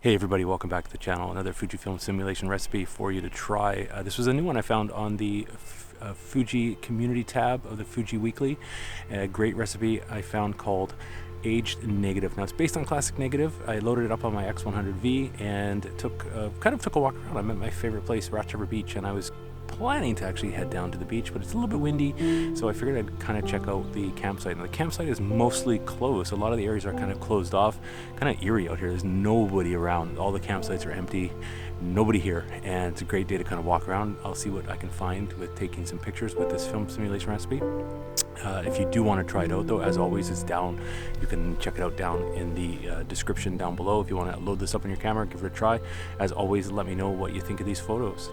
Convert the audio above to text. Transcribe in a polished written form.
Hey everybody, welcome back to the channel. Another Fujifilm simulation recipe for you to try. This was a new one I found on the Fuji community tab of the Fuji Weekly. A great recipe I found called Aged Negative. Now it's based on classic negative. I loaded it up on my X100v and took a walk around. I'm at my favorite place, Ratchaver Beach, and I was planning to actually head down to the beach, but it's a little bit windy, so I figured I'd kind of check out the campsite. And the campsite is mostly closed. A lot of the areas are kind of closed off, kind of eerie out here. There's nobody around. All the campsites are empty, nobody here, and it's a great day to kind of walk around. I'll see what I can find with taking some pictures with this film simulation recipe. If you do want to try it out though, as always, it's down. You can check it out down in the description down below. If you want to load this up on your camera, give it a try. As always, let me know what you think of these photos.